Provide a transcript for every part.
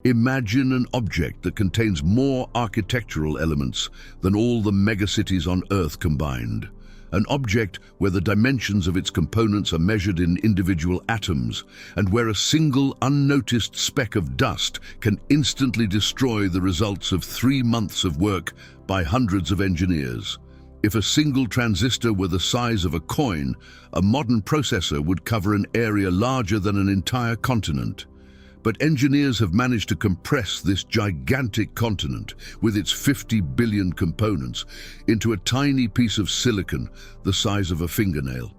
Imagine an object that contains more architectural elements than all the megacities on Earth combined. An object where the dimensions of its components are measured in individual atoms, and where a single unnoticed speck of dust can instantly destroy the results of 3 months of work by hundreds of engineers. If a single transistor were the size of a coin, a modern processor would cover an area larger than an entire continent. But engineers have managed to compress this gigantic continent, with its 50 billion components, into a tiny piece of silicon the size of a fingernail.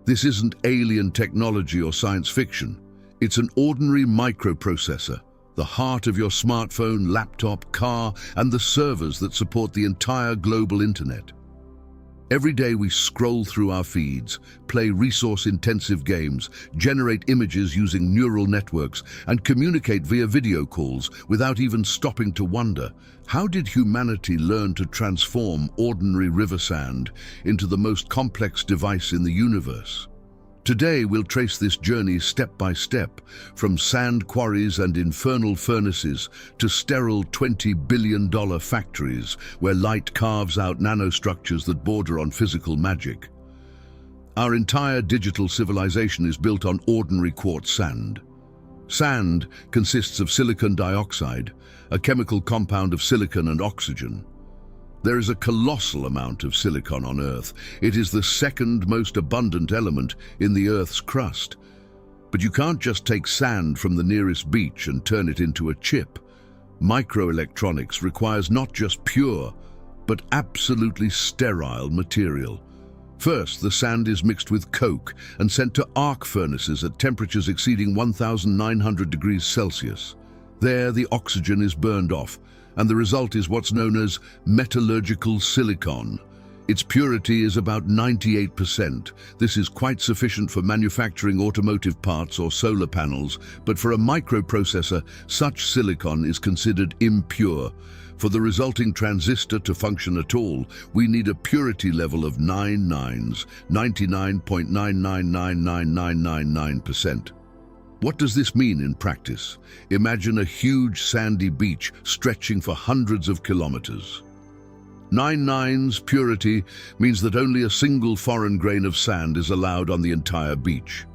This isn't alien technology or science fiction. It's an ordinary microprocessor, the heart of your smartphone, laptop, car, and the servers that support the entire global internet. Every day we scroll through our feeds, play resource-intensive games, generate images using neural networks, and communicate via video calls without even stopping to wonder, how did humanity learn to transform ordinary river sand into the most complex device in the universe? Today we'll trace this journey step by step, from sand quarries and infernal furnaces to sterile $20 billion factories where light carves out nanostructures that border on physical magic. Our entire digital civilization is built on ordinary quartz sand. Sand consists of silicon dioxide, a chemical compound of silicon and oxygen. There is a colossal amount of silicon on Earth. It is the second most abundant element in the Earth's crust. But you can't just take sand from the nearest beach and turn it into a chip. Microelectronics requires not just pure, but absolutely sterile material. First, the sand is mixed with coke and sent to arc furnaces at temperatures exceeding 1,900 degrees Celsius. There, the oxygen is burned off, and the result is what's known as metallurgical silicon. Its purity is about 98%. This is quite sufficient for manufacturing automotive parts or solar panels, but for a microprocessor, such silicon is considered impure. For the resulting transistor to function at all, we need a purity level of 99.9999999%. What does this mean in practice? Imagine a huge sandy beach stretching for hundreds of kilometers. 99's purity means that only a single foreign grain of sand is allowed on the entire beach.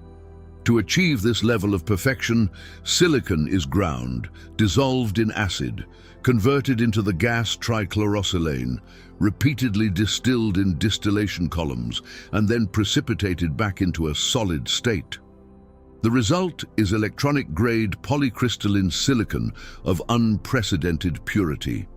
To achieve this level of perfection, silicon is ground, dissolved in acid, converted into the gas trichlorosilane, repeatedly distilled in distillation columns, and then precipitated back into a solid state. The result is electronic-grade polycrystalline silicon of unprecedented purity.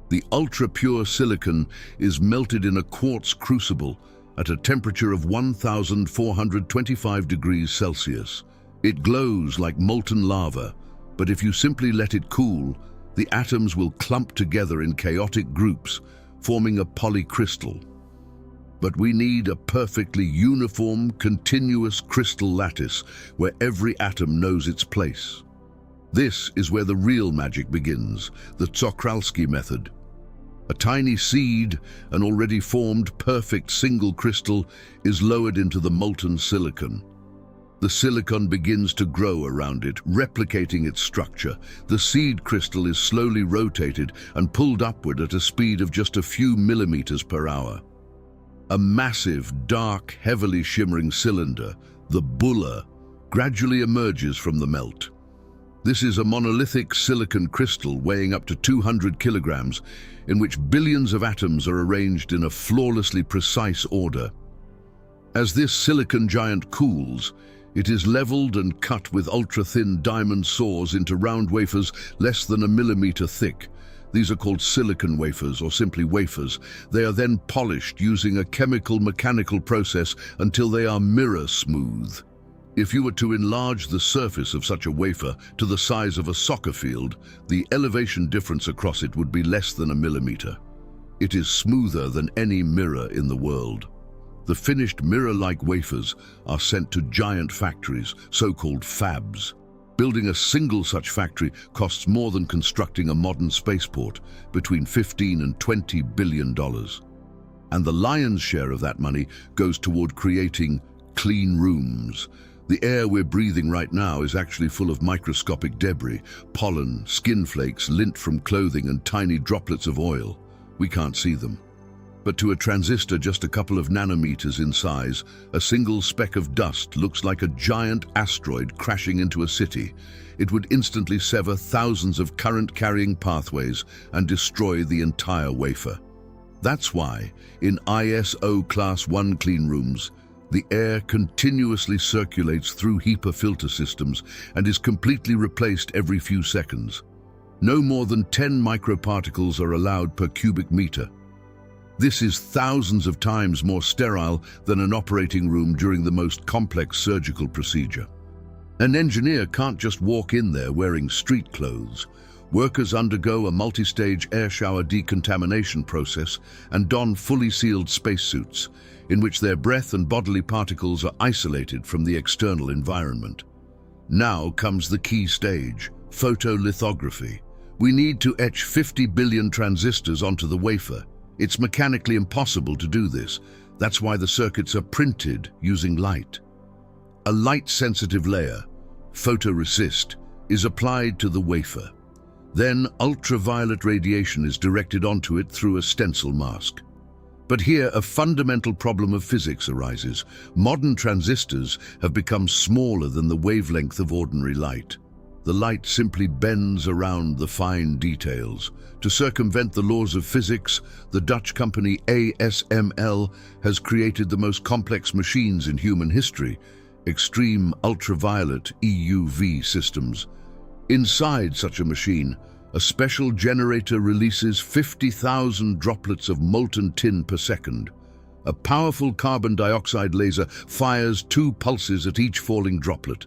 The ultra-pure silicon is melted in a quartz crucible at a temperature of 1,425 degrees Celsius. It glows like molten lava, but if you simply let it cool, the atoms will clump together in chaotic groups, forming a polycrystal. But we need a perfectly uniform, continuous crystal lattice where every atom knows its place. This is where the real magic begins, the Czochralski method. A tiny seed, an already formed perfect single crystal, is lowered into the molten silicon. The silicon begins to grow around it, replicating its structure. The seed crystal is slowly rotated and pulled upward at a speed of just a few millimeters per hour. A massive, dark, heavily shimmering cylinder, the bulla, gradually emerges from the melt. This is a monolithic silicon crystal weighing up to 200 kilograms, in which billions of atoms are arranged in a flawlessly precise order. As this silicon giant cools, it is leveled and cut with ultra-thin diamond saws into round wafers less than a millimeter thick. These are called silicon wafers, or simply wafers. They are then polished using a chemical-mechanical process until they are mirror smooth. If you were to enlarge the surface of such a wafer to the size of a soccer field, the elevation difference across it would be less than a millimeter. It is smoother than any mirror in the world. The finished mirror-like wafers are sent to giant factories, so-called fabs. Building a single such factory costs more than constructing a modern spaceport, between $15 and $20 billion. And the lion's share of that money goes toward creating clean rooms. The air we're breathing right now is actually full of microscopic debris, pollen, skin flakes, lint from clothing, and tiny droplets of oil. We can't see them. But to a transistor just a couple of nanometers in size, a single speck of dust looks like a giant asteroid crashing into a city. It would instantly sever thousands of current-carrying pathways and destroy the entire wafer. That's why, in ISO Class 1 clean rooms, the air continuously circulates through HEPA filter systems and is completely replaced every few seconds. No more than 10 microparticles are allowed per cubic meter. This is thousands of times more sterile than an operating room during the most complex surgical procedure. An engineer can't just walk in there wearing street clothes. Workers undergo a multi-stage air shower decontamination process and don fully sealed spacesuits, in which their breath and bodily particles are isolated from the external environment. Now comes the key stage, photolithography. We need to etch 50 billion transistors onto the wafer. It's mechanically impossible to do this. That's why the circuits are printed using light. A light-sensitive layer, photoresist, is applied to the wafer. Then ultraviolet radiation is directed onto it through a stencil mask. But here a fundamental problem of physics arises. Modern transistors have become smaller than the wavelength of ordinary light. The light simply bends around the fine details. To circumvent the laws of physics, the Dutch company ASML has created the most complex machines in human history, extreme ultraviolet EUV systems. Inside such a machine, a special generator releases 50,000 droplets of molten tin per second. A powerful carbon dioxide laser fires 2 pulses at each falling droplet.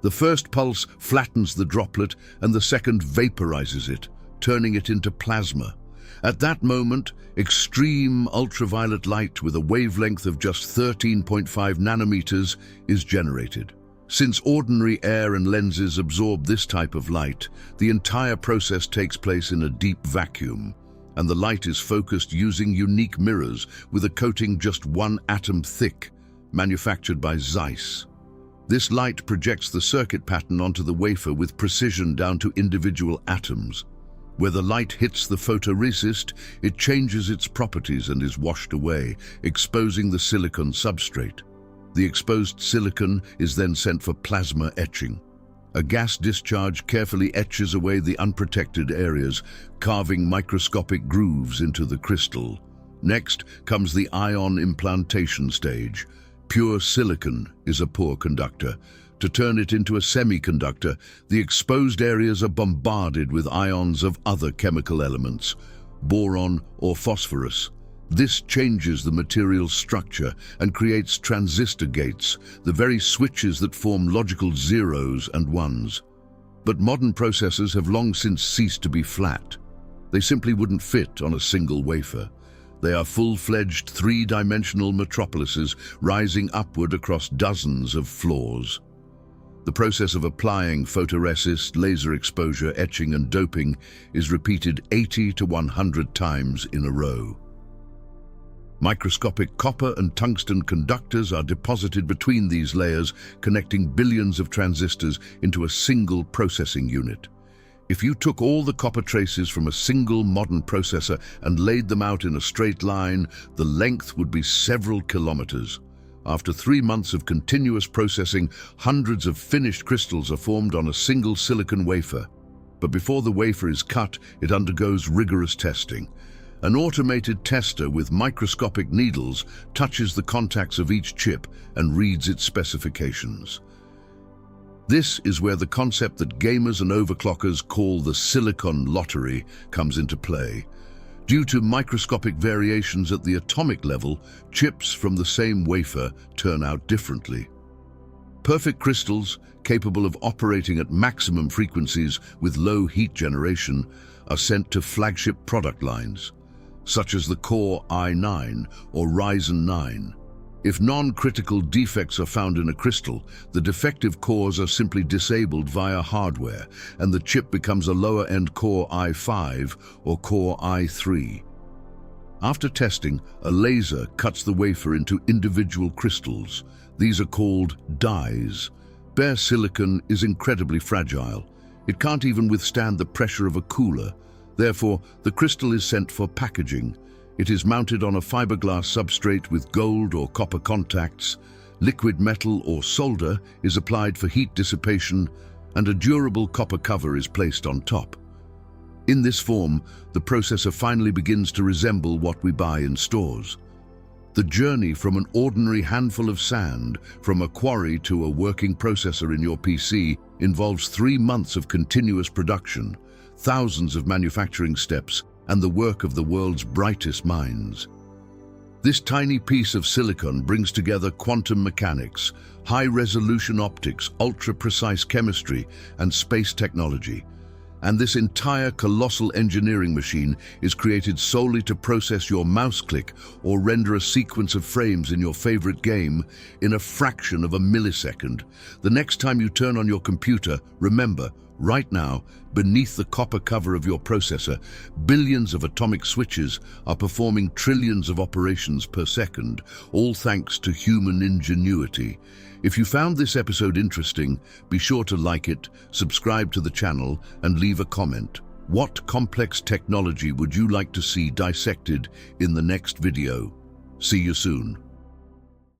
The first pulse flattens the droplet and the second vaporizes it, turning it into plasma. At that moment, extreme ultraviolet light with a wavelength of just 13.5 nanometers is generated. Since ordinary air and lenses absorb this type of light, the entire process takes place in a deep vacuum, and the light is focused using unique mirrors with a coating just 1 atom thick, manufactured by Zeiss. This light projects the circuit pattern onto the wafer with precision down to individual atoms. Where the light hits the photoresist, it changes its properties and is washed away, exposing the silicon substrate. The exposed silicon is then sent for plasma etching. A gas discharge carefully etches away the unprotected areas, carving microscopic grooves into the crystal. Next comes the ion implantation stage. Pure silicon is a poor conductor. To turn it into a semiconductor, the exposed areas are bombarded with ions of other chemical elements, boron or phosphorus. This changes the material's structure and creates transistor gates, the very switches that form logical zeros and ones. But modern processors have long since ceased to be flat. They simply wouldn't fit on a single wafer. They are full-fledged three-dimensional metropolises rising upward across dozens of floors. The process of applying photoresist, laser exposure, etching and doping is repeated 80 to 100 times in a row. Microscopic copper and tungsten conductors are deposited between these layers, connecting billions of transistors into a single processing unit. If you took all the copper traces from a single modern processor and laid them out in a straight line, the length would be several kilometers. After 3 months of continuous processing, hundreds of finished crystals are formed on a single silicon wafer. But before the wafer is cut, it undergoes rigorous testing. An automated tester with microscopic needles touches the contacts of each chip and reads its specifications. This is where the concept that gamers and overclockers call the silicon lottery comes into play. Due to microscopic variations at the atomic level, chips from the same wafer turn out differently. Perfect crystals, capable of operating at maximum frequencies with low heat generation, are sent to flagship product lines, such as the Core i9 or Ryzen 9. If non-critical defects are found in a crystal, the defective cores are simply disabled via hardware, and the chip becomes a lower-end Core i5 or Core i3. After testing, a laser cuts the wafer into individual crystals. These are called dies. Bare silicon is incredibly fragile. It can't even withstand the pressure of a cooler. Therefore, the crystal is sent for packaging. It is mounted on a fiberglass substrate with gold or copper contacts. Liquid metal or solder is applied for heat dissipation, and a durable copper cover is placed on top. In this form, the processor finally begins to resemble what we buy in stores. The journey from an ordinary handful of sand, from a quarry to a working processor in your PC, involves 3 months of continuous production, thousands of manufacturing steps, and the work of the world's brightest minds. This tiny piece of silicon brings together quantum mechanics, high-resolution optics, ultra-precise chemistry, and space technology. And this entire colossal engineering machine is created solely to process your mouse click or render a sequence of frames in your favorite game in a fraction of a millisecond. The next time you turn on your computer, remember, right now, beneath the copper cover of your processor, billions of atomic switches are performing trillions of operations per second, all thanks to human ingenuity. If you found this episode interesting, be sure to like it, subscribe to the channel, and leave a comment. What complex technology would you like to see dissected in the next video? See you soon.